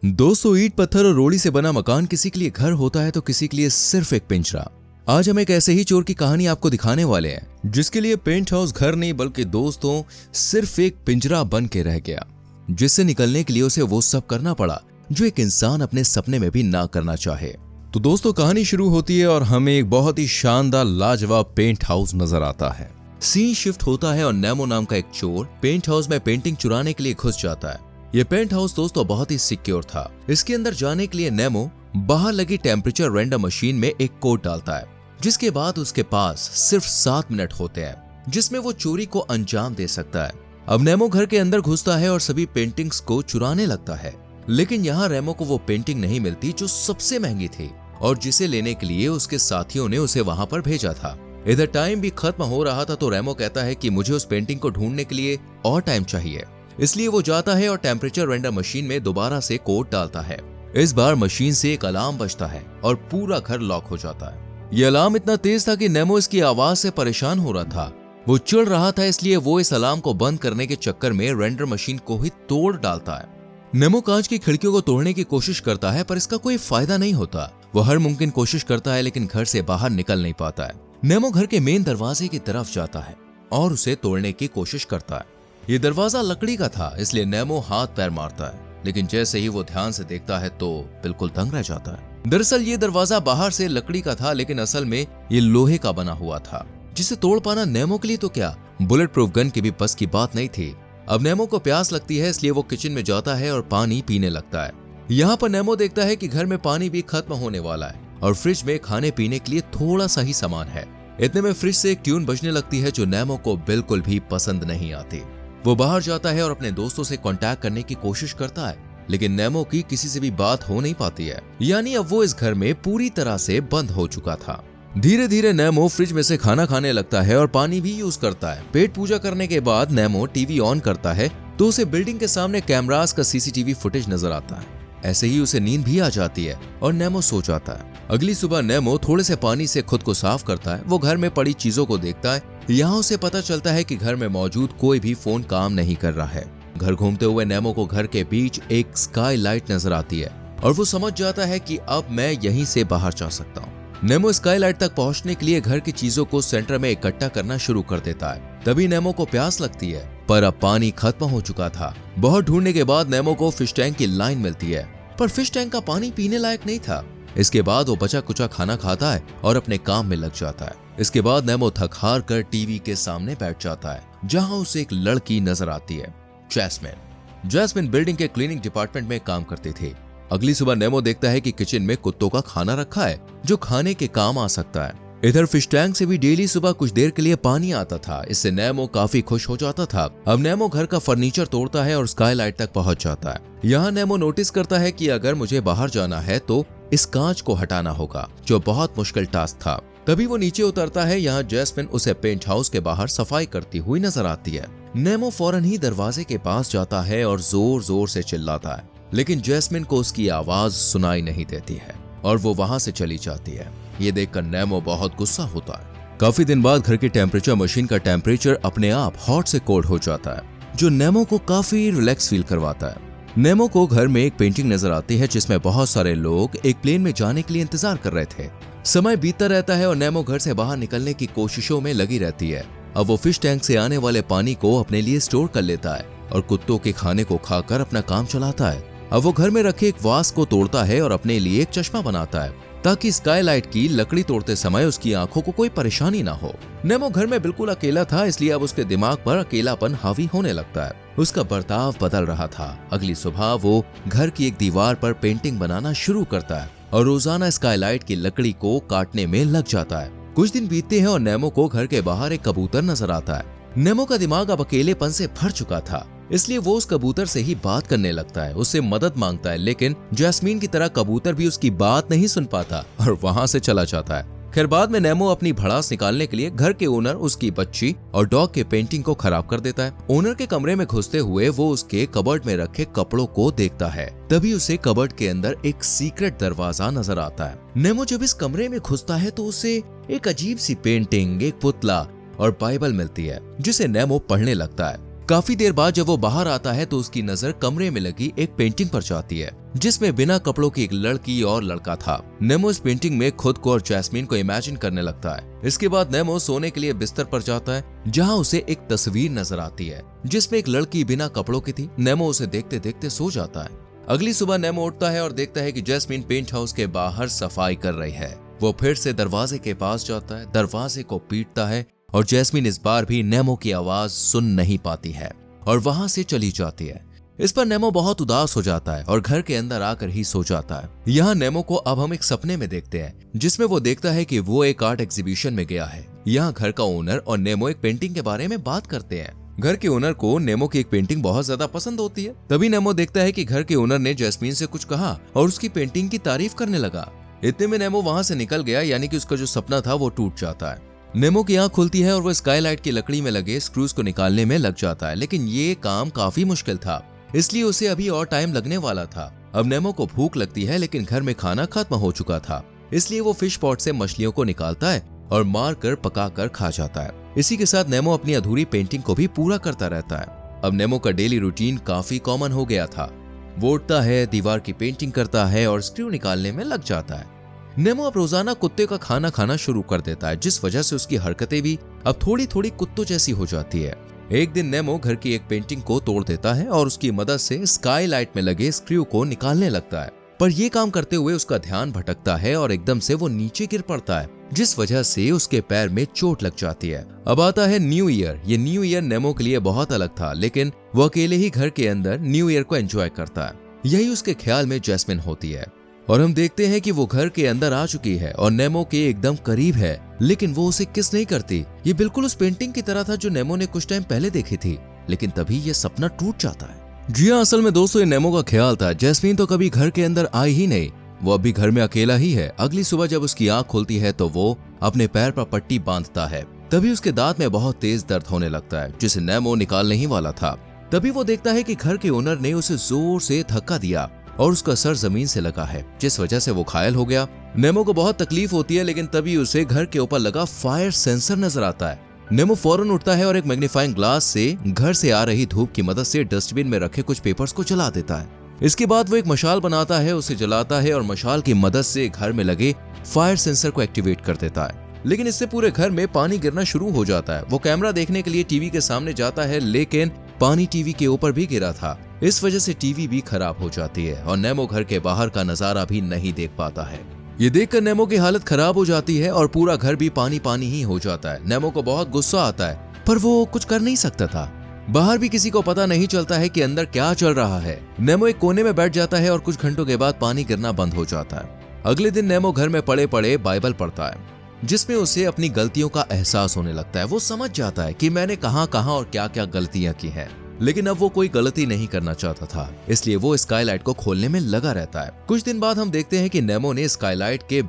दोस्तों, ईंट पत्थर और रोड़ी से बना मकान किसी के लिए घर होता है तो किसी के लिए सिर्फ एक पिंजरा। आज हम एक ऐसे ही चोर की कहानी आपको दिखाने वाले हैं जिसके लिए पेंट हाउस घर नहीं बल्कि दोस्तों सिर्फ एक पिंजरा बन के रह गया, जिससे निकलने के लिए उसे वो सब करना पड़ा जो एक इंसान अपने सपने में भी ना करना चाहे। तो दोस्तों, कहानी शुरू होती है और हमें एक बहुत ही शानदार लाजवाब पेंट हाउस नजर आता है। सीन शिफ्ट होता है और नेमो नाम का एक चोर पेंट हाउस में पेंटिंग चुराने के लिए घुस जाता है। ये पेंट हाउस दोस्तों बहुत ही सिक्योर था। इसके अंदर जाने के लिए नेमो बाहर लगी टेम्परेचर रेंडर मशीन में एक कोड डालता है, जिसके बाद उसके पास सिर्फ 7 मिनट होते हैं जिसमें वो चोरी को अंजाम दे सकता है। अब नेमो घर के अंदर घुसता है और सभी पेंटिंग्स को चुराने लगता है, लेकिन यहाँ रेमो को वो पेंटिंग नहीं मिलती जो सबसे महंगी थी और जिसे लेने के लिए उसके साथियों ने उसे वहां पर भेजा था। इधर टाइम भी खत्म हो रहा था तो रेमो कहता है कि मुझे उस पेंटिंग को ढूंढने के लिए और टाइम चाहिए। इसलिए वो जाता है और टेम्परेचर रेंडर मशीन में दोबारा से कोड डालता है। इस बार मशीन से एक अलार्म बजता है और पूरा घर लॉक हो जाता है। ये अलार्म इतना तेज था कि नेमो इसकी आवाज से परेशान हो रहा था। वो चिढ़ रहा था, इसलिए वो इस अलार्म को बंद करने के चक्कर में रेंडर मशीन को ही तोड़ डालता है। नेमो कांच की खिड़कियों को तोड़ने की कोशिश करता है पर इसका कोई फायदा नहीं होता। वो हर मुमकिन कोशिश करता है लेकिन घर से बाहर निकल नहीं पाता है। नेमो घर के मेन दरवाजे की तरफ जाता है और उसे तोड़ने की कोशिश करता है। ये दरवाजा लकड़ी का था, इसलिए नेमो हाथ पैर मारता है, लेकिन जैसे ही वो ध्यान से देखता है तो बिल्कुल दंग रह जाता है। दरअसल ये दरवाजा बाहर से लकड़ी का था, लेकिन असल में ये लोहे का बना हुआ था, जिसे तोड़ पाना नेमो के लिए तो क्या बुलेट प्रूफ गन की भी बस की बात नहीं थी। अब नेमो को प्यास लगती है, इसलिए वो किचन में जाता है और पानी पीने लगता है। यहाँ पर नेमो देखता है कि घर में पानी भी खत्म होने वाला है और फ्रिज में खाने पीने के लिए थोड़ा सा ही सामान है। इतने में फ्रिज से एक ट्यून बजने लगती है जो नेमो को बिल्कुल भी पसंद नहीं आती। वो बाहर जाता है और अपने दोस्तों से कांटेक्ट करने की कोशिश करता है, लेकिन नेमो की किसी से भी बात हो नहीं पाती है। यानी अब वो इस घर में पूरी तरह से बंद हो चुका था। धीरे धीरे नेमो फ्रिज में से खाना खाने लगता है और पानी भी यूज करता है। पेट पूजा करने के बाद नेमो टीवी ऑन करता है तो उसे बिल्डिंग के सामने कैमरास का सीसीटीवी फुटेज नजर आता है। ऐसे ही उसे नींद भी आ जाती है और नेमो सो जाता है। अगली सुबह नेमो थोड़े से पानी से खुद को साफ करता है। वो घर में पड़ी चीजों को देखता है। यहाँ उसे पता चलता है कि घर में मौजूद कोई भी फोन काम नहीं कर रहा है। घर घूमते हुए नेमो को घर के बीच एक स्काई लाइट नजर आती है और वो समझ जाता है कि अब मैं यहीं से बाहर जा सकता हूँ। नेमो स्काई लाइट तक पहुंचने के लिए घर की चीजों को सेंटर में इकट्ठा करना शुरू कर देता है। तभी नेमो को प्यास लगती है, पर अब पानी खत्म हो चुका था। बहुत ढूंढने के बाद नेमो को फिश टैंक की लाइन मिलती है, पर फिश टैंक का पानी पीने लायक नहीं था। इसके बाद वो बचा कुचा खाना खाता है और अपने काम में लग जाता है। इसके बाद नेमो थक हार कर टीवी के सामने बैठ जाता है, जहां उसे एक लड़की नजर आती है, जैस्मिन। जैस्मिन बिल्डिंग के क्लीनिंग डिपार्टमेंट में काम करती थी। अगली सुबह नेमो देखता है कि किचन में कुत्तों का खाना रखा है जो खाने के काम आ सकता है। इधर फिश टैंक से भी डेली सुबह कुछ देर के लिए पानी आता था। इससे नेमो काफी खुश हो जाता था। अब नेमो घर का फर्नीचर तोड़ता है और स्काई लाइट तक पहुंच जाता है। यहाँ नेमो नोटिस करता है कि अगर मुझे बाहर जाना है तो इस कांच को हटाना होगा, जो बहुत मुश्किल टास्क था। तभी वो नीचे उतरता है। यहाँ जैस्मिन उसे पेंट हाउस के बाहर सफाई करती हुई नजर आती है। नेमो फौरन ही दरवाजे के पास जाता है और जोर जोर से चिल्लाता है, लेकिन जैस्मिन को उसकी आवाज सुनाई नहीं देती है और वो वहां से चली जाती है। ये देखकर नेमो बहुत गुस्सा होता है। काफी दिन बाद घर की टेम्परेचर मशीन का टेम्परेचर अपने आप हॉट से कोल्ड हो जाता है, जो नेमो को काफी रिलैक्स फील करवाता है। नेमो को घर में एक पेंटिंग नजर आती है जिसमें बहुत सारे लोग एक प्लेन में जाने के लिए इंतजार कर रहे थे। समय बीतता रहता है और नेमो घर से बाहर निकलने की कोशिशों में लगी रहती है। अब वो फिश टैंक से आने वाले पानी को अपने लिए स्टोर कर लेता है और कुत्तों के खाने को खाकर अपना काम चलाता है। अब वो घर में रखे एक वास को तोड़ता है और अपने लिए एक चश्मा बनाता है, ताकि स्काई लाइट की लकड़ी तोड़ते समय उसकी आंखों को कोई परेशानी ना हो। नेमो घर में बिल्कुल अकेला था, इसलिए अब उसके दिमाग पर अकेलापन हावी होने लगता है। उसका बर्ताव बदल रहा था। अगली सुबह वो घर की एक दीवार पर पेंटिंग बनाना शुरू करता है और रोजाना स्काई लाइट की लकड़ी को काटने में लग जाता है। कुछ दिन बीतते हैं और नेमो को घर के बाहर एक कबूतर नजर आता है। नेमो का दिमाग अब अकेलेपन से भर चुका था, इसलिए वो उस कबूतर से ही बात करने लगता है, उससे मदद मांगता है। लेकिन जैस्मीन की तरह कबूतर भी उसकी बात नहीं सुन पाता और वहां से चला जाता है। खैर बाद में नेमो अपनी भड़ास निकालने के लिए घर के ओनर, उसकी बच्ची और डॉग के पेंटिंग को खराब कर देता है। ओनर के कमरे में घुसते हुए वो उसके कबर्ड में रखे कपड़ों को देखता है। तभी उसे कबर्ड के अंदर एक सीक्रेट दरवाजा नजर आता है। नेमो जब इस कमरे में घुसता है तो उसे एक अजीब सी पेंटिंग, एक पुतला और बाइबल मिलती है, जिसे नेमो पढ़ने लगता है। काफी देर बाद जब वो बाहर आता है तो उसकी नजर कमरे में लगी एक पेंटिंग पर जाती है, जिसमें बिना कपड़ों की एक लड़की और लड़का था। नेमो इस पेंटिंग में खुद को और जैस्मीन को इमेजिन करने लगता है। इसके बाद नेमो सोने के लिए बिस्तर पर जाता है, जहां उसे एक तस्वीर नजर आती है जिसमें एक लड़की बिना कपड़ों की थी। नेमो उसे देखते देखते सो जाता है। अगली सुबह नेमो उठता है और देखता है कि जैस्मीन पेंट हाउस के बाहर सफाई कर रही है। वो फिर से दरवाजे के पास जाता है, दरवाजे को पीटता है और जैस्मीन इस बार भी नेमो की आवाज सुन नहीं पाती है और वहां से चली जाती है। इस पर नेमो बहुत उदास हो जाता है और घर के अंदर आकर ही सो जाता है। यहाँ नेमो को अब हम एक सपने में देखते हैं, जिसमें वो देखता है कि वो एक आर्ट एग्जीबिशन में गया है। यहाँ घर का ओनर और नेमो एक पेंटिंग के बारे में बात करते हैं। घर के ओनर को नेमो की एक पेंटिंग बहुत ज्यादा पसंद होती है। तभी नेमो देखता है कि घर के ओनर ने जैस्मीन से कुछ कहा और उसकी पेंटिंग की तारीफ करने लगा। इतने में नेमो वहां से निकल गया, यानी कि उसका जो सपना था वो टूट जाता है। नेमो की आंख खुलती है और वो स्काईलाइट की लकड़ी में लगे स्क्रूज को निकालने में लग जाता है, लेकिन ये काम काफी मुश्किल था, इसलिए उसे अभी और टाइम लगने वाला था। अब नेमो को भूख लगती है, लेकिन घर में खाना खत्म हो चुका था, इसलिए वो फिश पॉट से मछलियों को निकालता है और मार कर पका कर खा जाता है। इसी के साथ नेमो अपनी अधूरी पेंटिंग को भी पूरा करता रहता है। अब नेमो का डेली रूटीन काफी कॉमन हो गया था। वो उठता है, दीवार की पेंटिंग करता है और स्क्रू निकालने में लग जाता है। नेमो अब रोजाना कुत्ते का खाना खाना शुरू कर देता है, जिस वजह से उसकी हरकतें भी अब थोड़ी थोड़ी कुत्तों जैसी हो जाती है। एक दिन नेमो घर की एक पेंटिंग को तोड़ देता है और उसकी मदद से स्काईलाइट में लगे स्क्रू को निकालने लगता है, पर यह काम करते हुए उसका ध्यान भटकता है और एकदम से वो नीचे गिर पड़ता है, जिस वजह से उसके पैर में चोट लग जाती है। अब आता है न्यू ईयर। ये न्यू ईयर नेमो के लिए बहुत अलग था, लेकिन वो अकेले ही घर के अंदर न्यू ईयर को एंजॉय करता है। यही उसके ख्याल में जैस्मिन होती है और हम देखते हैं कि वो घर के अंदर आ चुकी है और नेमो के एकदम करीब है, लेकिन वो उसे किस नहीं करती। ये बिल्कुल उस पेंटिंग की तरह था जो नेमो ने कुछ टाइम पहले देखी थी, लेकिन तभी ये सपना टूट जाता है। जी हाँ, असल में दोस्तों ये नेमो का ख्याल था। जैस्मीन तो कभी घर के अंदर आई ही नहीं, वो अभी घर में अकेला ही है। अगली सुबह जब उसकी आंख खुलती है तो वो अपने पैर पर पट्टी बांधता है। तभी उसके दांत में बहुत तेज दर्द होने लगता है, जिसे नेमो निकालने ही वाला था। तभी वो देखता है कि घर के ओनर ने उसे जोर से धक्का दिया और उसका सर जमीन से लगा है, जिस वजह से वो घायल हो गया। नेमो को बहुत तकलीफ होती है, लेकिन तभी उसे घर के ऊपर लगा फायर सेंसर नजर आता है। नेमो फौरन उठता है और एक मैग्नीफाइंग ग्लास से घर से आ रही धूप की मदद से डस्टबिन में रखे कुछ पेपर्स को जला देता है। इसके बाद वो एक मशाल बनाता है, उसे जलाता है और मशाल की मदद से घर में लगे फायर सेंसर को एक्टिवेट कर देता है। लेकिन इससे पूरे घर में पानी गिरना शुरू हो जाता है। वो कैमरा देखने के लिए टीवी के सामने जाता है, लेकिन पानी टीवी के ऊपर भी गिरा था। इस वजह से टीवी भी खराब हो जाती है और नेमो घर के बाहर का नजारा भी नहीं देख पाता है। ये देखकर नेमो की हालत खराब हो जाती है और पूरा घर भी पानी पानी ही हो जाता है। नेमो को बहुत गुस्सा आता है, पर वो कुछ कर नहीं सकता था। बाहर भी किसी को पता नहीं चलता है कि अंदर क्या चल रहा है। नेमो एक कोने में बैठ जाता है और कुछ घंटों के बाद पानी गिरना बंद हो जाता है। अगले दिन नेमो घर में पड़े पड़े बाइबल पढ़ता है, जिसमें उसे अपनी गलतियों का एहसास होने लगता है। वो समझ जाता है कि मैंने कहां और क्या क्या गलतियां की हैं, लेकिन अब वो कोई गलती नहीं करना चाहता था, इसलिए वो स्काईलाइट को खोलने में लगा रहता है। कुछ दिन बाद हम देखते हैं कि नेमो ने स्काईलाइट के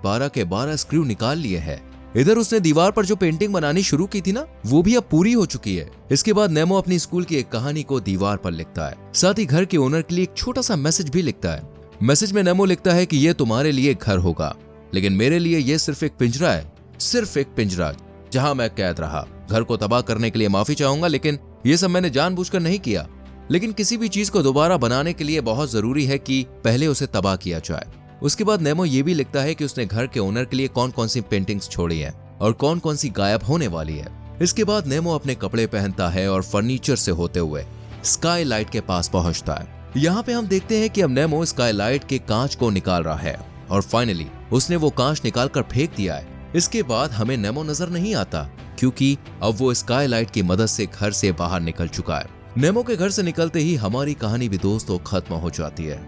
12 स्क्रू निकाल लिए हैं। इधर उसने दीवार पर जो पेंटिंग बनानी शुरू की थी ना, वो भी अब पूरी हो चुकी है। इसके बाद नेमो अपनी स्कूल की एक कहानी को दीवार पर लिखता है, साथ ही घर के ओनर के लिए एक छोटा सा मैसेज भी लिखता है। मैसेज में नेमो लिखता है कि ये तुम्हारे लिए घर होगा, लेकिन मेरे लिए ये सिर्फ एक पिंजरा है, सिर्फ एक पिंजरा जहां मैं कैद रहा। घर को तबाह करने के लिए माफी चाहूंगा, लेकिन ये सब मैंने जानबूझकर नहीं किया। लेकिन किसी भी चीज को दोबारा बनाने के लिए बहुत जरूरी है कि पहले उसे तबाह किया जाए। उसके बाद नेमो ये भी लिखता है कि उसने घर के ओनर के लिए कौन कौन सी पेंटिंग्स छोड़ी हैं और कौन कौन सी गायब होने वाली है। इसके बाद नेमो अपने कपड़े पहनता है और फर्नीचर से होते हुए स्काईलाइट के पास पहुंचता है। यहाँ पे हम देखते हैं कि अब नेमो स्काईलाइट के कांच को निकाल रहा है और फाइनली उसने वो कांच निकाल कर फेंक दिया है। इसके बाद हमें नेमो नजर नहीं आता, क्योंकि अब वो स्काईलाइट की मदद से घर से बाहर निकल चुका है। नेमो के घर से निकलते ही हमारी कहानी भी दोस्तों खत्म हो जाती है।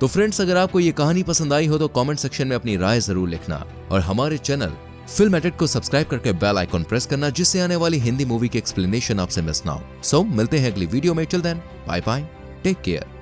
तो फ्रेंड्स, अगर आपको ये कहानी पसंद आई हो तो कमेंट सेक्शन में अपनी राय जरूर लिखना और हमारे चैनल फिल्म एडिट को सब्सक्राइब करके बेल आइकॉन प्रेस करना, जिससे आने वाली हिंदी मूवी की एक्सप्लेनेशन आपसे मिस ना हो। सो मिलते हैं अगली वीडियो में। Till then bye bye, take care.